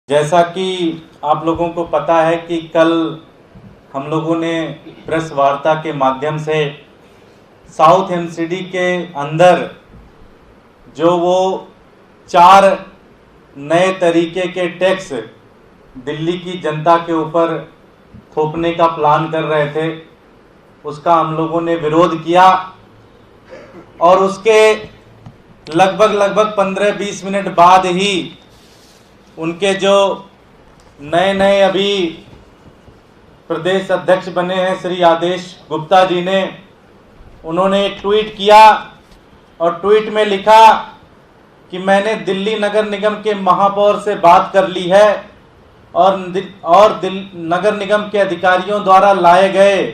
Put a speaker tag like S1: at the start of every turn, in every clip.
S1: जैसा कि आप लोगों को पता है कि कल हम लोगों ने प्रेस वार्ता के माध्यम से साउथ एमसीडी के अंदर जो वो 4 नए तरीके के टैक्स दिल्ली की जनता के ऊपर थोपने का प्लान कर रहे थे, उसका हम लोगों ने विरोध किया और उसके लगभग 15-20 मिनट बाद ही उनके जो नए अभी प्रदेश अध्यक्ष बने हैं श्री आदेश गुप्ता जी ने, उन्होंने एक ट्वीट किया और ट्वीट में लिखा कि मैंने दिल्ली नगर निगम के महापौर से बात कर ली है और नगर निगम के अधिकारियों द्वारा लाए गए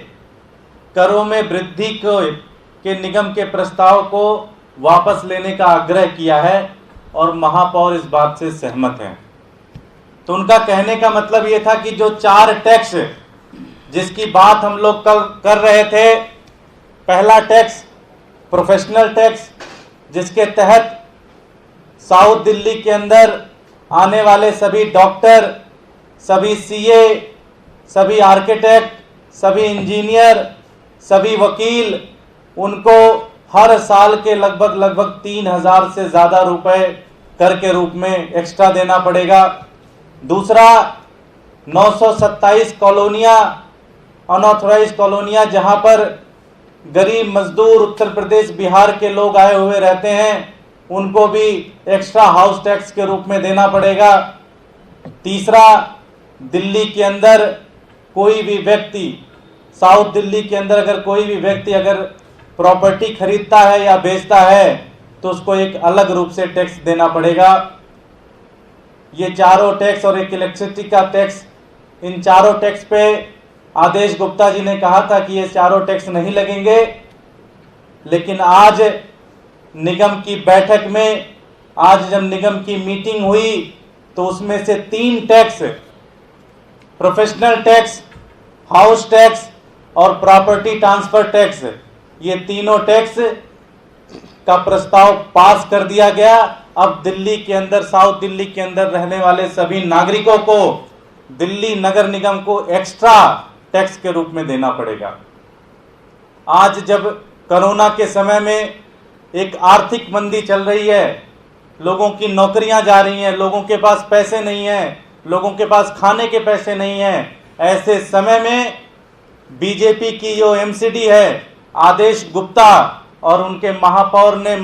S1: करों में वृद्धि के निगम के प्रस्ताव को वापस लेने का आग्रह किया है और महापौर इस बात से सहमत हैं। तो उनका कहने का मतलब ये था कि जो 4 टैक्स जिसकी बात हम लोग कल कर रहे थे, पहला टैक्स प्रोफेशनल टैक्स, जिसके तहत साउथ दिल्ली के अंदर आने वाले सभी डॉक्टर, सभी सीए, सभी आर्किटेक्ट, सभी इंजीनियर, सभी वकील, उनको हर साल के लगभग 3,000 से ज़्यादा रुपए कर के रूप में एक्स्ट्रा देना पड़ेगा। दूसरा 927 कॉलोनियाँ, अनऑथराइज कॉलोनियाँ, जहाँ पर गरीब मजदूर उत्तर प्रदेश बिहार के लोग आए हुए रहते हैं, उनको भी एक्स्ट्रा हाउस टैक्स के रूप में देना पड़ेगा। तीसरा, दिल्ली के अंदर कोई भी व्यक्ति, साउथ दिल्ली के अंदर अगर कोई भी व्यक्ति अगर प्रॉपर्टी खरीदता है या बेचता है तो उसको एक अलग रूप से टैक्स देना पड़ेगा। ये चारों टैक्स और एक इलेक्ट्रिसिटी का टैक्स, इन चारों टैक्स पे आदेश गुप्ता जी ने कहा था कि ये चारों टैक्स नहीं लगेंगे, लेकिन आज निगम की बैठक में, आज जब निगम की मीटिंग हुई तो उसमें से 3 tax, professional tax, house tax और प्रॉपर्टी ट्रांसफर टैक्स, ये तीनों टैक्स का प्रस्ताव पास कर दिया गया। अब दिल्ली के अंदर, साउथ दिल्ली के अंदर रहने वाले सभी नागरिकों को दिल्ली नगर निगम को एक्स्ट्रा टैक्स के रूप में देना पड़ेगा। आज जब कोरोना के समय में एक आर्थिक मंदी चल रही है, लोगों की नौकरियां जा रही हैं, लोगों के पास पैसे नहीं हैं, लोगों के पास खाने के पैसे नहीं हैं, ऐसे समय में बीजेपी की जो एमसीडी है आदेश गुप्ता और उनके महापौर ने,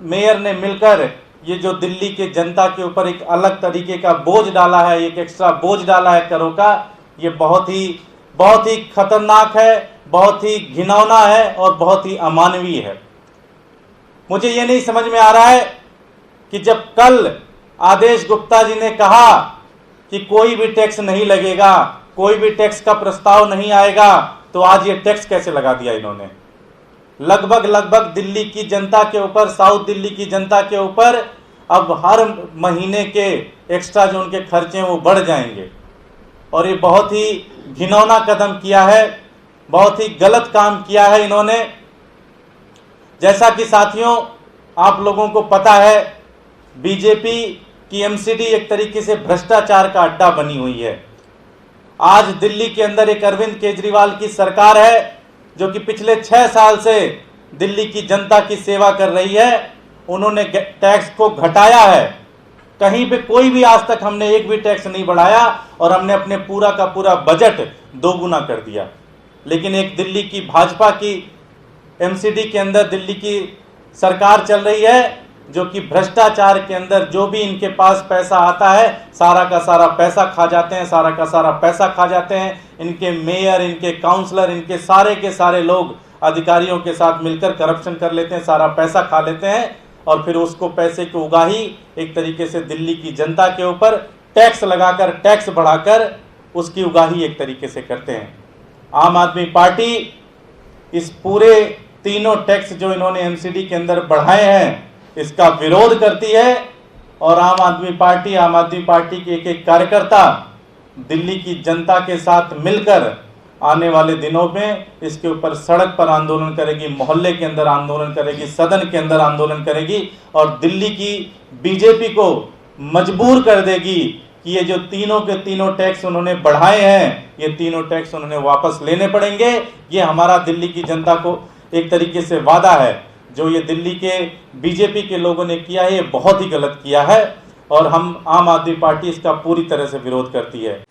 S1: मेयर ने मिलकर ये जो दिल्ली के जनता के ऊपर एक अलग तरीके का बोझ डाला है, एक एक्स्ट्रा बोझ डाला है करों का, ये बहुत ही खतरनाक है, बहुत ही घिनौना है और बहुत ही अमानवीय है। मुझे ये नहीं समझ में आ रहा है कि जब कल आदेश गुप्ता जी ने कहा कि कोई भी टैक्स नहीं लगेगा, कोई भी टैक्स का प्रस्ताव नहीं आएगा, तो आज ये टैक्स कैसे लगा दिया इन्होंने। लगभग दिल्ली की जनता के ऊपर, साउथ दिल्ली की जनता के ऊपर अब हर महीने के एक्स्ट्रा जो उनके खर्चे हैं वो बढ़ जाएंगे और ये बहुत ही घिनौना कदम किया है, बहुत ही गलत काम किया है इन्होंने। जैसा कि साथियों आप लोगों को पता है, बीजेपी की एमसीडी एक तरीके से भ्रष्टाचार का अड्डा बनी हुई है। आज दिल्ली के अंदर एक अरविंद केजरीवाल की सरकार है जो कि पिछले 6 साल से दिल्ली की जनता की सेवा कर रही है। उन्होंने टैक्स को घटाया है, कहीं पे कोई भी आज तक हमने एक भी टैक्स नहीं बढ़ाया और हमने अपने पूरा का पूरा बजट 2 गुना कर दिया। लेकिन एक दिल्ली की भाजपा की एमसीडी के अंदर दिल्ली की सरकार चल रही है जो कि भ्रष्टाचार के अंदर जो भी इनके पास पैसा आता है सारा का सारा पैसा खा जाते हैं, सारा का सारा पैसा खा जाते हैं। इनके मेयर, इनके काउंसलर, इनके सारे के सारे लोग अधिकारियों के साथ मिलकर करप्शन कर लेते हैं, सारा पैसा खा लेते हैं और फिर उसको पैसे की उगाही एक तरीके से दिल्ली की जनता के ऊपर टैक्स लगाकर, टैक्स बढ़ाकर उसकी उगाही एक तरीके से करते हैं। आम आदमी पार्टी इस पूरे तीनों टैक्स जो इन्होंने एमसीडी के अंदर बढ़ाए हैं इसका विरोध करती है और आम आदमी पार्टी के एक कार्यकर्ता दिल्ली की जनता के साथ मिलकर आने वाले दिनों में इसके ऊपर सड़क पर आंदोलन करेगी, मोहल्ले के अंदर आंदोलन करेगी, सदन के अंदर आंदोलन करेगी और दिल्ली की बीजेपी को मजबूर कर देगी कि ये जो तीनों के तीनों टैक्स उन्होंने बढ़ाए हैं, ये तीनों टैक्स उन्होंने वापस लेने पड़ेंगे। ये हमारा दिल्ली की जनता को एक तरीके से वादा है। जो ये दिल्ली के बीजेपी के लोगों ने किया है, ये बहुत ही गलत किया है और हम आम आदमी पार्टी इसका पूरी तरह से विरोध करती है।